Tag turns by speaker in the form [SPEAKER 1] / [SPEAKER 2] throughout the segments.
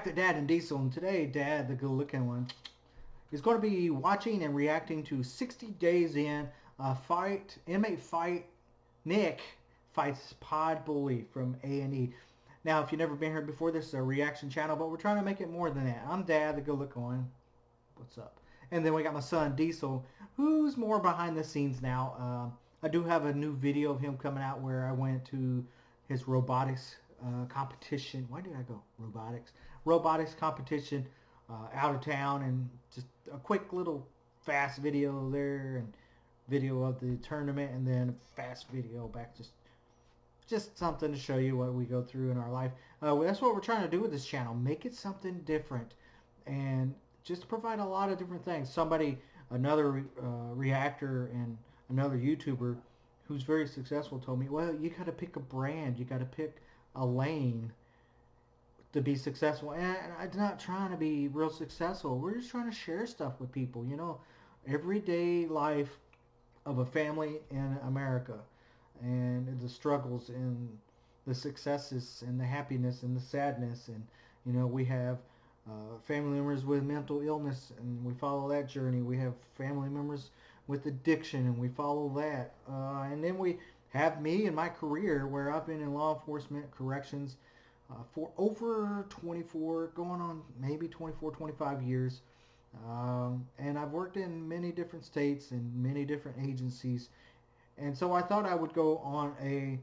[SPEAKER 1] back to Dad and Diesel, and today Dad, the good-looking one, is going to be watching and reacting to 60 Days In, inmate fight. Nick fights pod bully from A&E. Now, if you've never been here before, this is a reaction channel, but we're trying to make it more than that. I'm Dad, the good-looking one. What's up? And then we got my son Diesel, who's more behind the scenes now. I do have a new video of him coming out where I went to his robotics competition. Why did I go robotics? Robotics competition out of town, and just a quick little fast video there, and video of the tournament, and then a fast video back, just something to show you what we go through in our life. That's what we're trying to do with this channel, make it something different, and just provide a lot of different things. Another reactor and another YouTuber who's very successful told me, well, you got to pick a brand, you got to pick a lane to be successful. And I'm not trying to be real successful. We're just trying to share stuff with people, everyday life of a family in America, and the struggles and the successes and the happiness and the sadness. And we have family members with mental illness, and we follow that journey. We have family members with addiction, and we follow that. And then we have me and my career, where I've been in law enforcement, corrections, for over 24, going on maybe 24, 25 years. And I've worked in many different states and many different agencies. And so I thought I would go on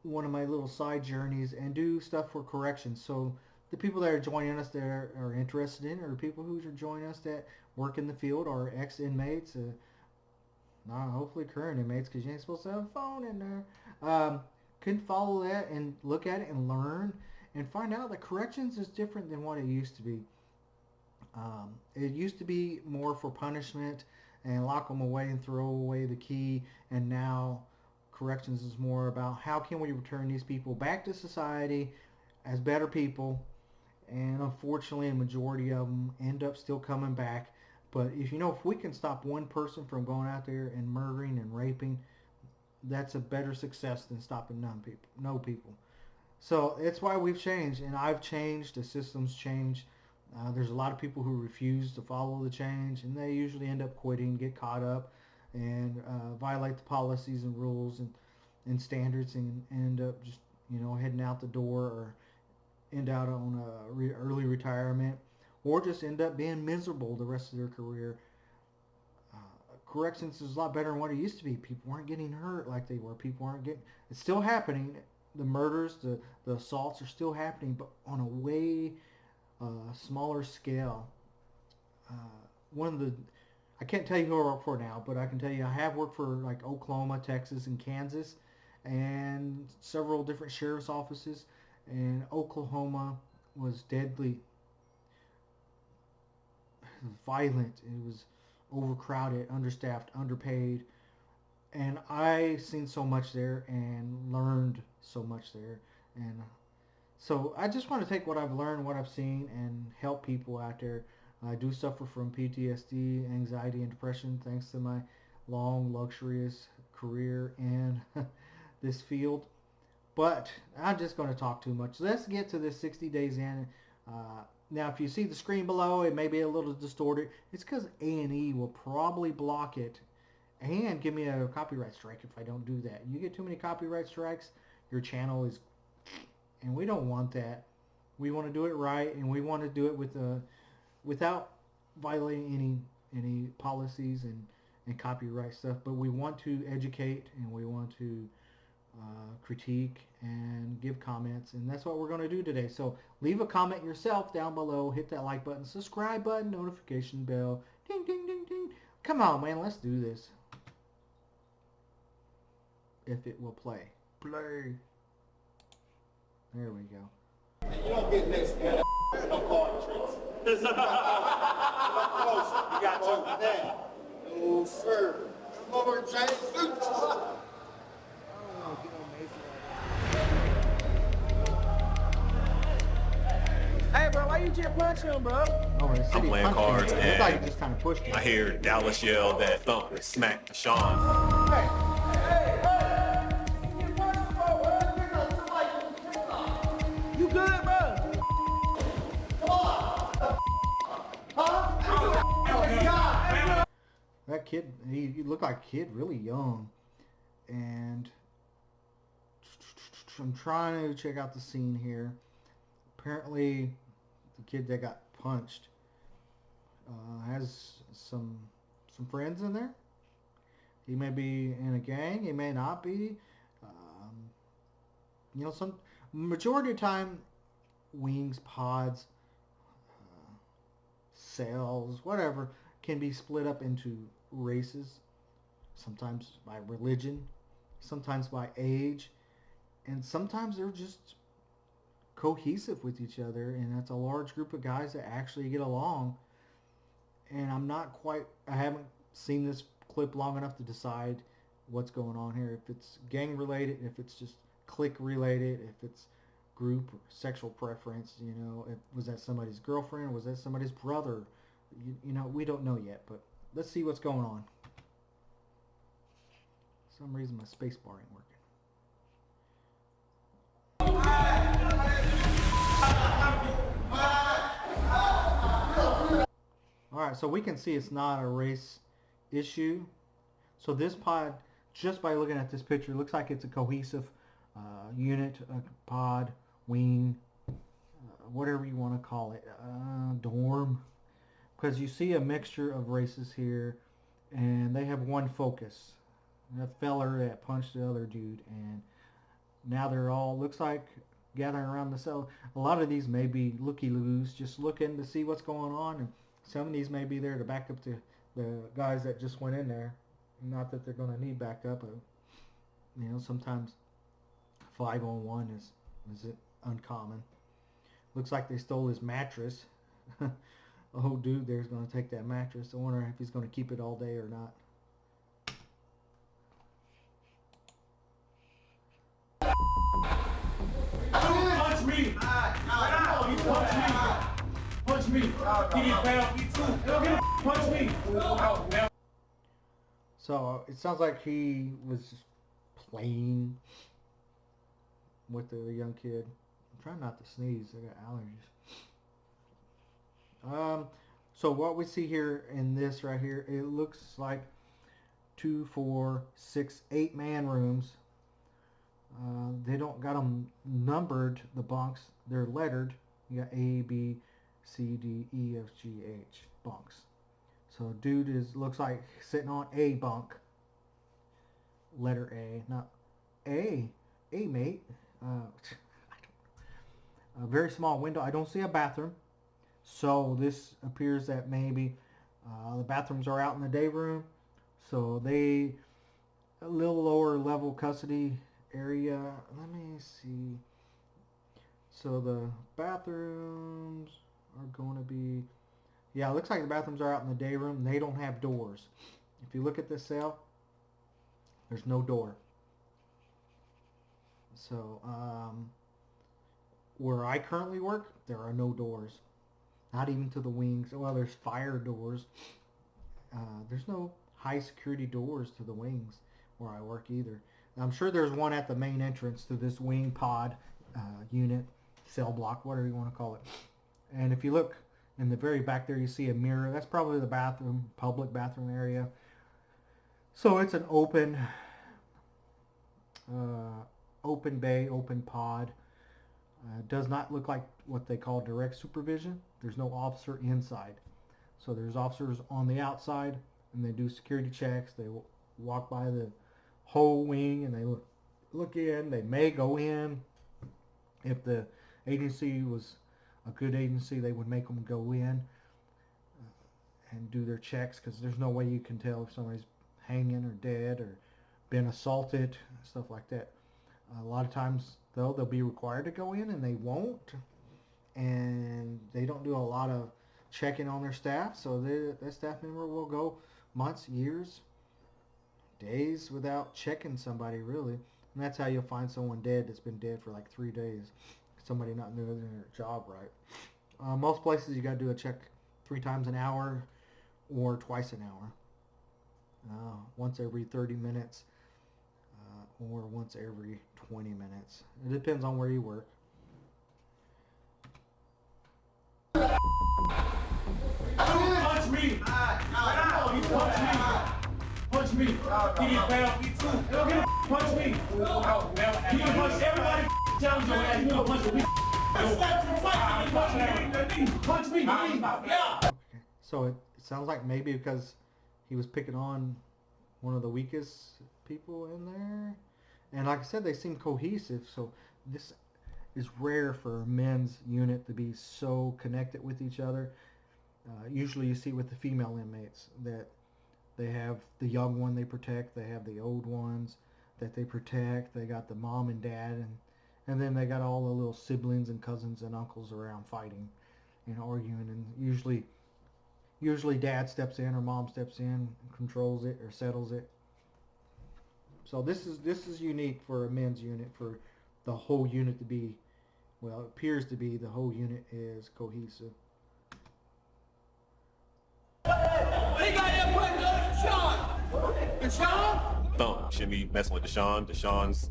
[SPEAKER 1] one of my little side journeys and do stuff for corrections. So the people that are joining us that are interested in, or people who are joining us that work in the field, are ex-inmates, hopefully current inmates, because you ain't supposed to have a phone in there, can follow that and look at it and learn and find out that corrections is different than what it used to be. It used to be more for punishment and lock them away and throw away the key, and now corrections is more about how can we return these people back to society as better people. And unfortunately, a majority of them end up still coming back. But if we can stop one person from going out there and murdering and raping, that's a better success than stopping no people. So it's why we've changed, and I've changed. The system's changed. There's a lot of people who refuse to follow the change, and they usually end up quitting, get caught up, and violate the policies and rules and standards, and end up just heading out the door, or end out on early retirement, or just end up being miserable the rest of their career. Corrections is a lot better than what it used to be. People weren't getting hurt like they were. It's still happening. The murders, the assaults are still happening, but on a way smaller scale. I can't tell you who I work for now, but I can tell you I have worked for like Oklahoma, Texas, and Kansas, and several different sheriff's offices. And Oklahoma was deadly violent. It was overcrowded, understaffed, underpaid, and I seen so much there and learned so much there. And so I just want to take what I've learned, what I've seen, and help people out there. I do suffer from PTSD, anxiety, and depression, thanks to my long, luxurious career in this field. But I'm just going to talk too much. Let's get to this 60 Days In. Now, if you see the screen below, it may be a little distorted. It's because A&E will probably block it and give me a copyright strike if I don't do that. You get too many copyright strikes, your channel is... And we don't want that. We want to do it right, and we want to do it without violating any policies and copyright stuff. But we want to educate, and we want to critique and give comments, and that's what we're going to do today. So leave a comment yourself down below, hit that like button, subscribe button, notification bell, ding ding ding ding. Come on, man, let's do this. If it will play. There we go.
[SPEAKER 2] You don't get next to no card tricks. Come closer. You got to. Now. No, sir. Come over, James.
[SPEAKER 3] Hey, bro, why you just punch him, bro?
[SPEAKER 4] I'm playing cards, and
[SPEAKER 1] like just kind of pushed him.
[SPEAKER 4] I hear Dallas yell that thump and smack to Sean.
[SPEAKER 3] Hey, you good, bro?
[SPEAKER 1] That kid, he looked like a kid really young. And I'm trying to check out the scene here. Apparently, the kid that got punched has some friends in there. He may be in a gang. He may not be. Some majority of the time, wings, pods, cells, whatever, can be split up into races. Sometimes by religion, sometimes by age, and sometimes they're just cohesive with each other, and that's a large group of guys that actually get along. And I haven't seen this clip long enough to decide what's going on here. If it's gang related, if it's just clique related, if it's group or sexual preference, was that somebody's girlfriend? Was that somebody's brother? We don't know yet, but let's see what's going on. For some reason my space bar ain't working. Alright, so we can see it's not a race issue. So this pod, just by looking at this picture, looks like it's a cohesive unit, a pod, wing, whatever you want to call it, dorm. Because you see a mixture of races here, and they have one focus. That feller that punched the other dude, and now they're all, looks like, gathering around the cell. A lot of these may be looky-loos, just looking to see what's going on, and some of these may be there to back up to the guys that just went in there. Not that they're going to need backup, but sometimes 5-on-1 is uncommon. Looks like they stole his mattress. Oh, dude, there's going to take that mattress. I wonder if he's going to keep it all day or not.
[SPEAKER 2] Punch me! You punch me! Punch me! He get down, me too. Punch me!
[SPEAKER 1] So it sounds like he was playing with the young kid. I'm trying not to sneeze. I got allergies. So what we see here in this right here, it looks like 2, 4, 6, 8-man rooms. They don't got them numbered, the bunks. They're lettered. You got A, B, C, D, E, F, G, H bunks. So dude looks like sitting on a bunk. Letter A, not A mate. A very small window. I don't see a bathroom. So this appears that maybe the bathrooms are out in the day room. So a little lower level custody area. Let me see. So the bathrooms are going to be, yeah, it looks like the bathrooms are out in the day room. They don't have doors. If you look at this cell, there's no door. So where I currently work, there are no doors. Not even to the wings. Well, there's fire doors. There's no high security doors to the wings where I work either. I'm sure there's one at the main entrance to this wing pod unit, cell block, whatever you want to call it. And if you look in the very back there, you see a mirror. That's probably the bathroom, public bathroom area. So it's an open bay, open pod. Does not look like what they call direct supervision. There's no officer inside. So there's officers on the outside, and they do security checks. They walk by the whole wing, and they look in. They may go in. If the agency was a good agency, they would make them go in and do their checks, because there's no way you can tell if somebody's hanging or dead or been assaulted, stuff like that. A lot of times, though, they'll be required to go in, and they won't. And they don't do a lot of checking on their staff, so that staff member will go months, years, days without checking somebody, really. And that's how you'll find someone dead that's been dead for like 3 days. Somebody not doing their job right. Most places you got to do a check 3 times an hour or twice an hour. Once every 30 minutes or once every 20 minutes. It depends on where you work.
[SPEAKER 2] Punch me!
[SPEAKER 3] Punch me. He get fouled. Me too. Don't get a punch me. You can punch everybody. Challenge your ass. You gonna punch me. Punch me. Yeah.
[SPEAKER 1] So it sounds like maybe because he was picking on one of the weakest people in there. And like I said, they seem cohesive. So this is rare for a men's unit to be so connected with each other. Usually you see with the female inmates that they have the young one they protect, they have the old ones that they protect, they got the mom and dad, and then they got all the little siblings and cousins and uncles around fighting and arguing, and usually dad steps in or mom steps in, controls it or settles it. So this is unique for a men's unit, for the whole unit to be, well, it appears to be the whole unit is cohesive.
[SPEAKER 3] They got that putting up Deshaun. Deshaun?
[SPEAKER 4] Thump. Shouldn't be messing with Deshaun. Deshaun's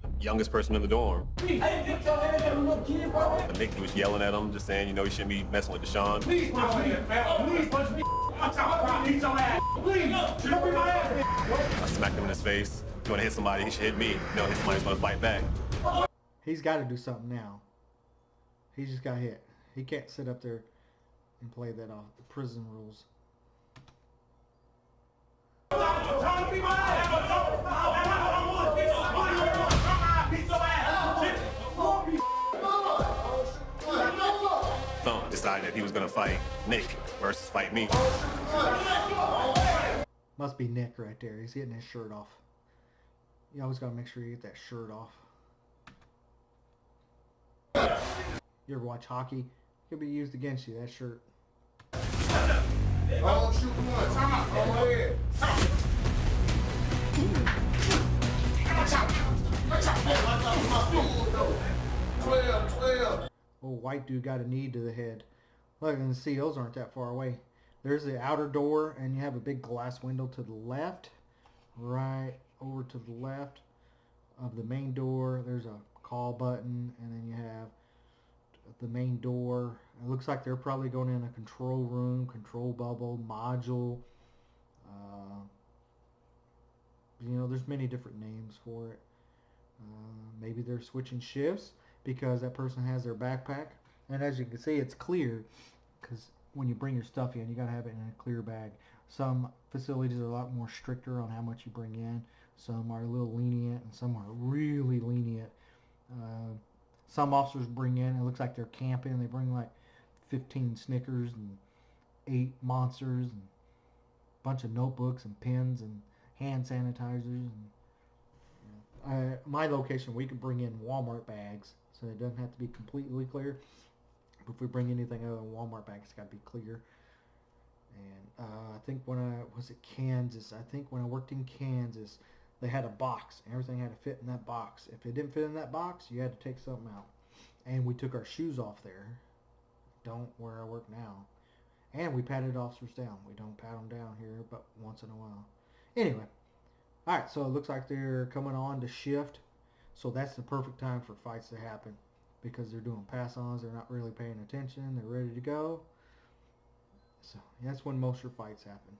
[SPEAKER 4] the youngest person in the dorm.
[SPEAKER 3] Hey, get your hands up, little kid, bro.
[SPEAKER 4] The Nick was yelling at him, just saying, you know, he shouldn't be messing with Deshaun.
[SPEAKER 3] Please punch me, man. Please punch me. Watch out, I'll beat your ass. Please, don't be my ass.
[SPEAKER 4] I smacked him in his face. If you want to hit somebody, he should hit me. You know, hit somebody's going to fight back.
[SPEAKER 1] He's got to do something now. He just got hit. He can't sit up there and play that off. The prison rules.
[SPEAKER 4] Thump decided that he was going to fight Nick versus fight me.
[SPEAKER 1] Must be Nick right there. He's getting his shirt off. You always got to make sure you get that shirt off. You ever watch hockey? It could be used against you, that shirt.
[SPEAKER 2] Oh, shoot one. Time out. Go ahead. Watch out. 12.
[SPEAKER 1] Oh, white dude got a knee to the head. Look, and the COs aren't that far away. There's the outer door, and you have a big glass window to the left. Right over to the left of the main door, there's a call button, and then you have the main door. It looks like they're probably going in a control room, control bubble, module. You know, there's many different names for it. Maybe they're switching shifts because that person has their backpack. And as you can see, it's clear because when you bring your stuff in, you got to have it in a clear bag. Some facilities are a lot more stricter on how much you bring in. Some are a little lenient, and some are really lenient. Some officers bring in, it looks like they're camping. They bring like 15 Snickers and 8 Monsters and a bunch of notebooks and pens and hand sanitizers. And my location, we can bring in Walmart bags, so it doesn't have to be completely clear. But if we bring anything out of a Walmart bag, it's got to be clear. And I think when I was at Kansas, I think when I worked in Kansas, they had a box. Everything had to fit in that box. If it didn't fit in that box, you had to take something out. And we took our shoes off there. Don't where I work now. And we patted officers down. We don't pat them down here, but once in a while. Anyway. Alright, so it looks like they're coming on to shift. So that's the perfect time for fights to happen. Because they're doing pass-ons. They're not really paying attention. They're ready to go. So that's when most of your fights happen.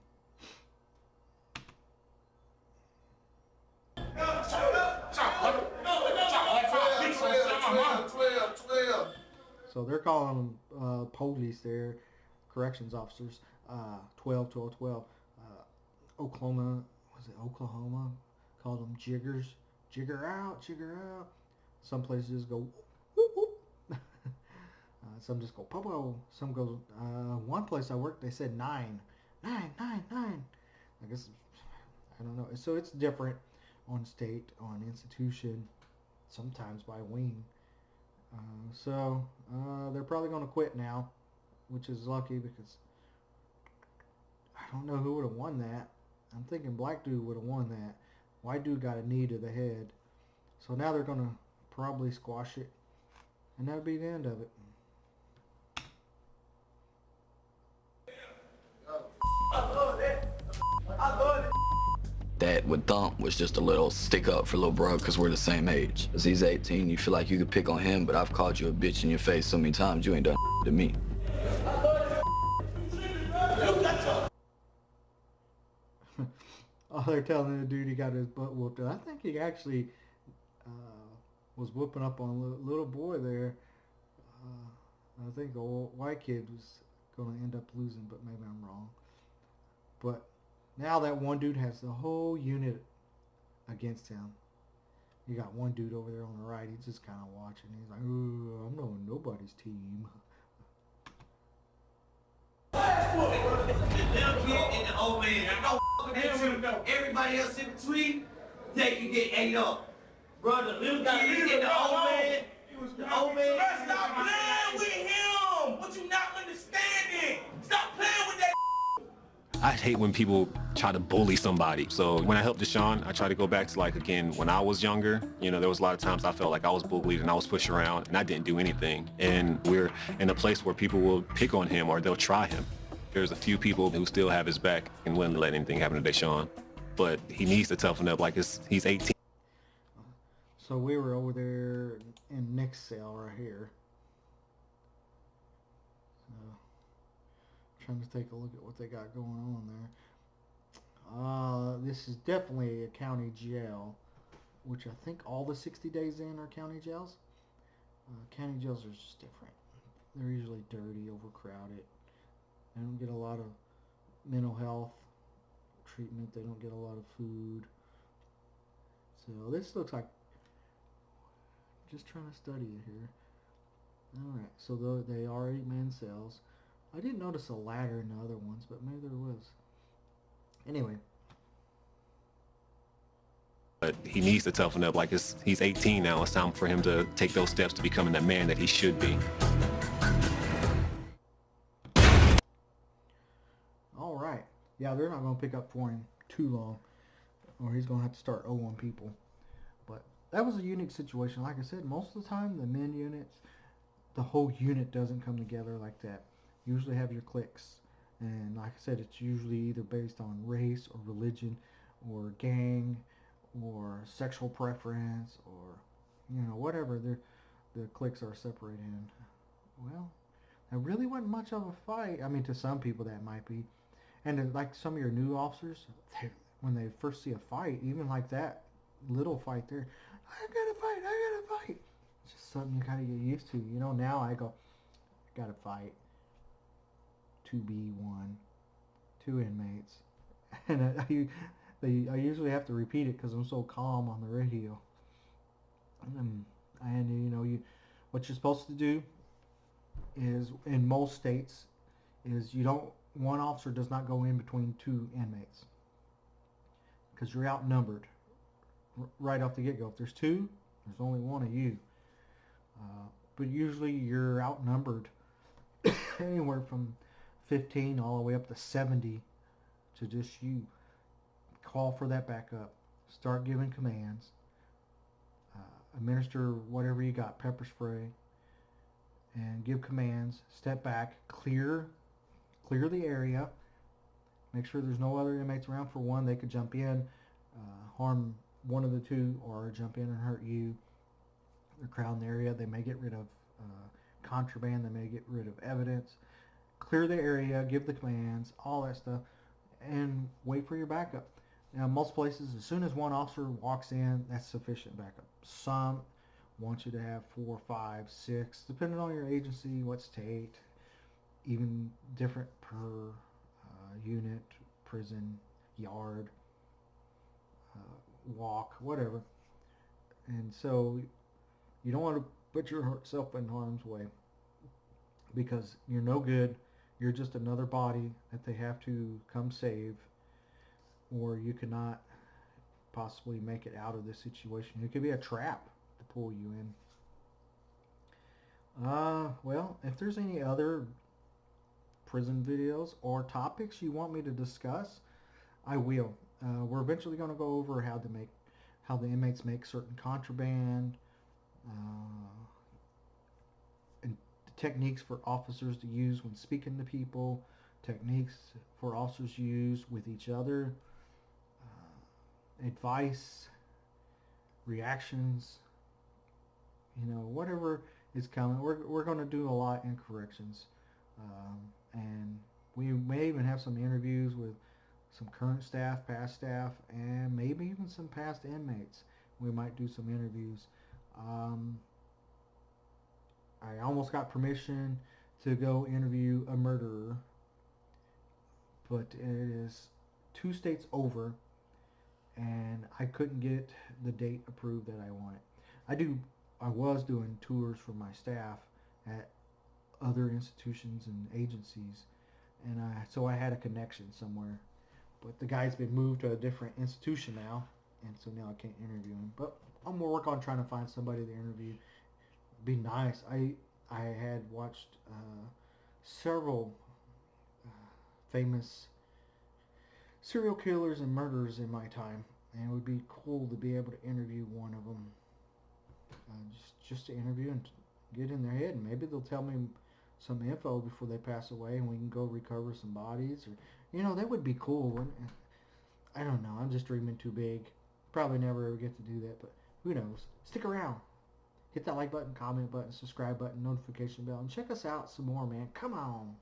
[SPEAKER 1] So they're calling them police there, corrections officers, 12. Oklahoma, was it Oklahoma? Called them jiggers. Jigger out. Some places go whoop, whoop. Some just go popo. Some goes, one place I worked, they said 9. I guess, I don't know. So it's different on state, on institution, sometimes by wing. So they're probably going to quit now, which is lucky because I don't know who would have won that. I'm thinking black dude would have won that. White dude got a knee to the head. So now they're going to probably squash it, and that'll be the end of it.
[SPEAKER 5] That with Thump was just a little stick up for little bro because we're the same age. As he's 18, you feel like you could pick on him, but I've called you a bitch in your face so many times you ain't done to me.
[SPEAKER 1] Oh, they're telling the dude he got his butt whooped. I think he actually was whooping up on a little boy there. I think the old white kid was going to end up losing, but maybe I'm wrong. But now that one dude has the whole unit against him. You got one dude over there on the right. He's just kind of watching. He's like, "Ooh, I'm on nobody's team."
[SPEAKER 6] Little kid and the old man. I know that you. Everybody else in between, they can get ate up. Brother, little kid and the old man. The old man.
[SPEAKER 3] Stop playing with him. What you not understanding? Stop playing with that.
[SPEAKER 4] I hate when people try to bully somebody. So when I helped Deshaun, I try to go back to like, again, when I was younger, you know, there was a lot of times I felt like I was bullied and I was pushed around and I didn't do anything. And we're in a place where people will pick on him or they'll try him. There's a few people who still have his back and wouldn't let anything happen to Deshaun. But he needs to toughen up like he's 18.
[SPEAKER 1] So we were over there in Nick's cell right here. Trying to take a look at what they got going on there. This is definitely a county jail, which I think all the 60 days in are county jails. County jails are just different. They're usually dirty, overcrowded. They don't get a lot of mental health treatment. They don't get a lot of food. So this looks like, just trying to study it here. Alright, so they are 8-man cells. I didn't notice a ladder in the other ones, but maybe there was. Anyway.
[SPEAKER 4] But he needs to toughen up like he's 18 now. It's time for him to take those steps to becoming the man that he should be.
[SPEAKER 1] All right. Yeah, they're not going to pick up for him too long, or he's going to have to start owing people. But that was a unique situation. Like I said, most of the time, the men units, the whole unit doesn't come together like that. You usually have your cliques, and like I said, it's usually either based on race or religion or gang or sexual preference or, you know, whatever the cliques are separated in. Well, there really wasn't much of a fight. I mean, to some people that might be. And like some of your new officers, when they first see a fight, even like that little fight there, I gotta fight. It's just something you gotta get used to. You know, now I go, I gotta fight. 2B1, 2 inmates, and I usually have to repeat it because I'm so calm on the radio. And you know, what you're supposed to do is, in most states, is one officer does not go in between 2 inmates because you're outnumbered right off the get-go. If there's 2, there's only 1 of you. But usually you're outnumbered anywhere from 15 all the way up to 70 to just you. Call for that backup. Start giving commands. Administer whatever you got, pepper spray, and give commands. Step back, clear the area. Make sure there's no other inmates around. For one, they could jump in, harm one of the 2, or jump in and hurt you. They're crowding the area. They may get rid of contraband. They may get rid of evidence. Clear the area, give the commands, all that stuff, and wait for your backup. Now, most places, as soon as one officer walks in, that's sufficient backup. Some want you to have 4, 5, 6, depending on your agency, what state, even different per unit, prison, yard, walk, whatever. And so you don't want to put yourself in harm's way because you're no good. You're just another body that they have to come save, or you cannot possibly make it out of this situation. It could be a trap to pull you in. Well, if there's any other prison videos or topics you want me to discuss, I will. We're eventually going to go over how the inmates make certain contraband, and techniques for officers to use when speaking to people, techniques for officers to use with each other, advice, reactions, you know, whatever is coming. We're going to do a lot in corrections, and we may even have some interviews with some current staff, past staff, and maybe even some past inmates. We might do some interviews. I almost got permission to go interview a murderer, but it is 2 states over, and I couldn't get the date approved that I wanted. I was doing tours for my staff at other institutions and agencies, and so I had a connection somewhere. But the guy's been moved to a different institution now, and so now I can't interview him. But I'm gonna work on trying to find somebody to interview. Be nice. I had watched several famous serial killers and murderers in my time, and it would be cool to be able to interview one of them. Just to interview and get in their head, and maybe they'll tell me some info before they pass away, and we can go recover some bodies, or that would be cool, wouldn't it? I don't know. I'm just dreaming too big. Probably never ever get to do that, but who knows? Stick around. Hit that like button, comment button, subscribe button, notification bell, and check us out some more, man. Come on.